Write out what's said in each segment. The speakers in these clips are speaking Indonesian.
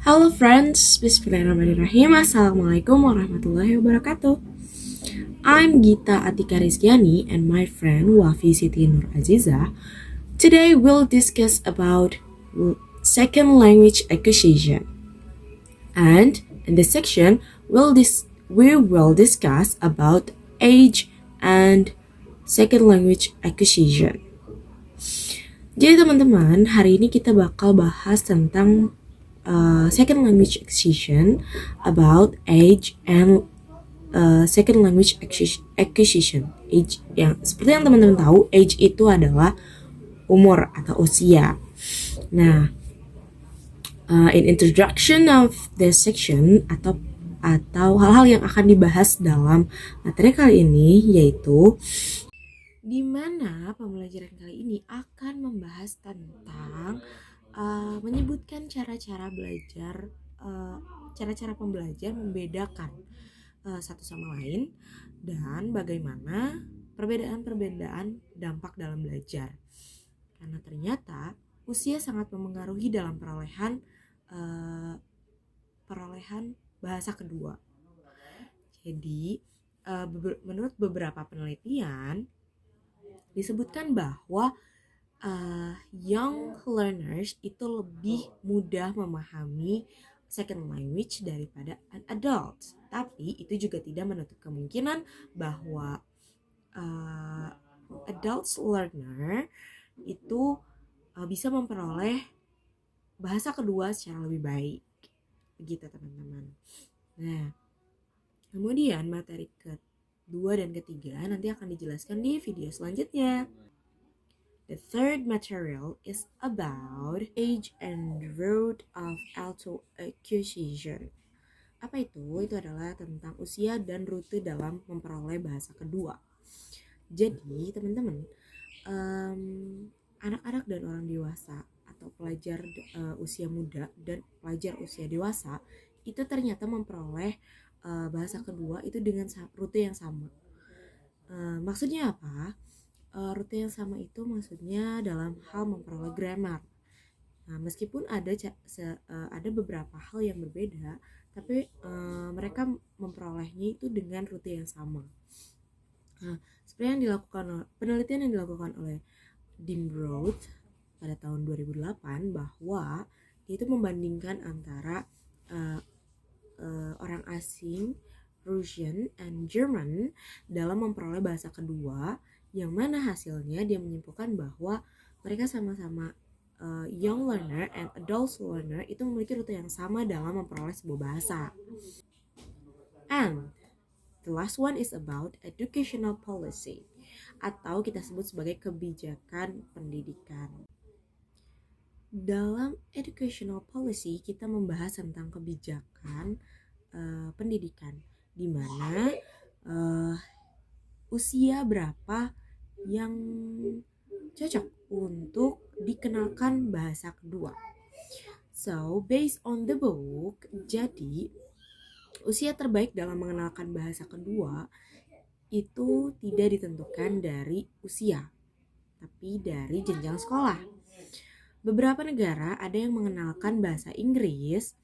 Halo friends, bismillahirrahmanirrahim. Assalamualaikum warahmatullahi wabarakatuh. I'm Gita Atika Rizkyani and my friend Wafi Siti Nur Aziza. Today we'll discuss about second language acquisition. And in this section, we will discuss about age and second language acquisition. Jadi teman-teman, hari ini kita bakal bahas tentang second language acquisition, about age and second language acquisition. Age, yang seperti yang teman-teman tahu, age itu adalah umur atau usia. Nah, in introduction of this section atau hal-hal yang akan dibahas dalam materi kali ini, yaitu di mana pembelajaran kali ini akan membahas tentang menyebutkan cara-cara belajar, cara-cara pembelajar membedakan satu sama lain, dan bagaimana perbedaan-perbedaan dampak dalam belajar. Karena ternyata usia sangat memengaruhi dalam perolehan bahasa kedua. Jadi menurut beberapa penelitian disebutkan bahwa young learners itu lebih mudah memahami second language daripada an adult. Tapi itu juga tidak menutup kemungkinan bahwa adult learner itu bisa memperoleh bahasa kedua secara lebih baik. Begitu teman-teman. Nah, kemudian materi kedua dan ketiga nanti akan dijelaskan di video selanjutnya. The third material is about age and road of auto acquisition. Apa itu? Itu adalah tentang usia dan rute dalam memperoleh bahasa kedua. Jadi teman-teman, anak-anak dan orang dewasa atau pelajar usia muda dan pelajar usia dewasa itu ternyata memperoleh bahasa kedua itu dengan rute yang sama. Maksudnya apa? Rute yang sama itu maksudnya dalam hal memperoleh grammar. Nah, meskipun ada beberapa hal yang berbeda, tapi mereka memperolehnya itu dengan rute yang sama. Nah, seperti penelitian yang dilakukan oleh Dimroth pada tahun 2008 bahwa dia itu membandingkan antara orang asing, Russian and German dalam memperoleh bahasa kedua, yang mana hasilnya dia menyimpulkan bahwa mereka sama-sama young learner and adult learner itu memiliki rute yang sama dalam memperoleh sebuah bahasa. And the last one is about educational policy, atau kita sebut sebagai kebijakan pendidikan. Dalam educational policy kita membahas tentang kebijakan pendidikan, di mana usia berapa yang cocok untuk dikenalkan bahasa kedua. So, based on the book, jadi usia terbaik dalam mengenalkan bahasa kedua itu tidak ditentukan dari usia, tapi dari jenjang sekolah. Beberapa negara ada yang mengenalkan bahasa Inggris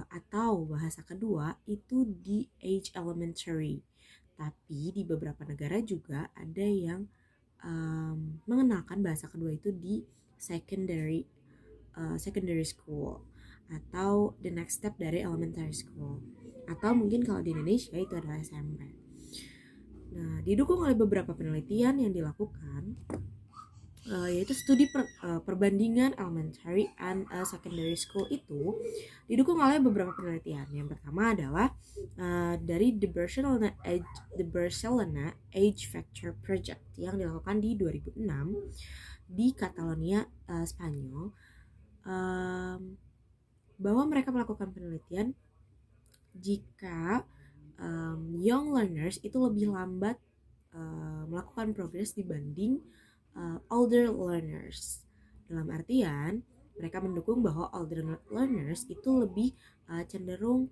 atau bahasa kedua itu di age elementary. Tapi di beberapa negara juga ada yang mengenalkan bahasa kedua itu di secondary school, atau the next step dari elementary school, atau mungkin kalau di Indonesia itu adalah SMP. Nah, didukung oleh beberapa penelitian yang dilakukan, yaitu studi perbandingan elementary and secondary school itu didukung oleh beberapa penelitian. Yang pertama adalah dari The Barcelona Age Factor Project yang dilakukan di 2006 di Catalonia, Spanyol, bahwa mereka melakukan penelitian jika young learners itu lebih lambat melakukan progres dibanding older learners. Dalam artian mereka mendukung bahwa older learners itu lebih cenderung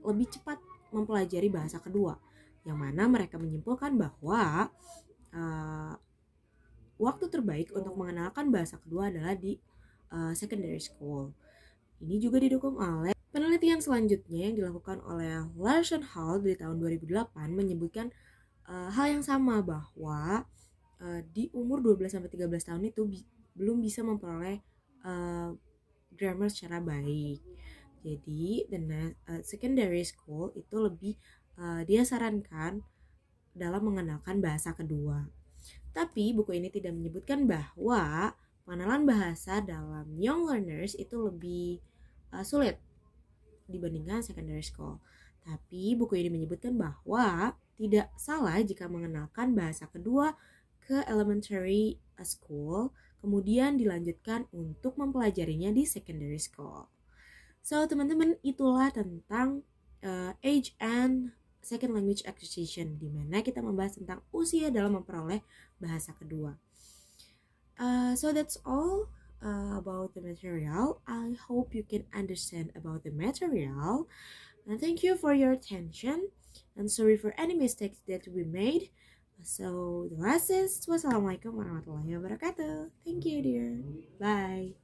lebih cepat mempelajari bahasa kedua, yang mana mereka menyimpulkan bahwa waktu terbaik untuk mengenalkan bahasa kedua adalah di secondary school. Ini juga didukung oleh penelitian selanjutnya yang dilakukan oleh Larson Hall di tahun 2008 menyebutkan hal yang sama, bahwa di umur 12-13 tahun itu belum bisa memperoleh grammar secara baik. Jadi secondary school itu lebih dia sarankan dalam mengenalkan bahasa kedua. Tapi buku ini tidak menyebutkan bahwa pengenalan bahasa dalam young learners itu lebih sulit dibandingkan secondary school. Tapi buku ini menyebutkan bahwa tidak salah jika mengenalkan bahasa kedua ke elementary school, kemudian dilanjutkan untuk mempelajarinya di secondary school. So teman-teman, itulah tentang age and second language acquisition, di mana kita membahas tentang usia dalam memperoleh bahasa kedua. So that's all about the material. I hope you can understand about the material, and thank you for your attention, and sorry for any mistakes that we made. So the last is wassalamualaikum warahmatullahi wabarakatuh. Thank you dear. Bye.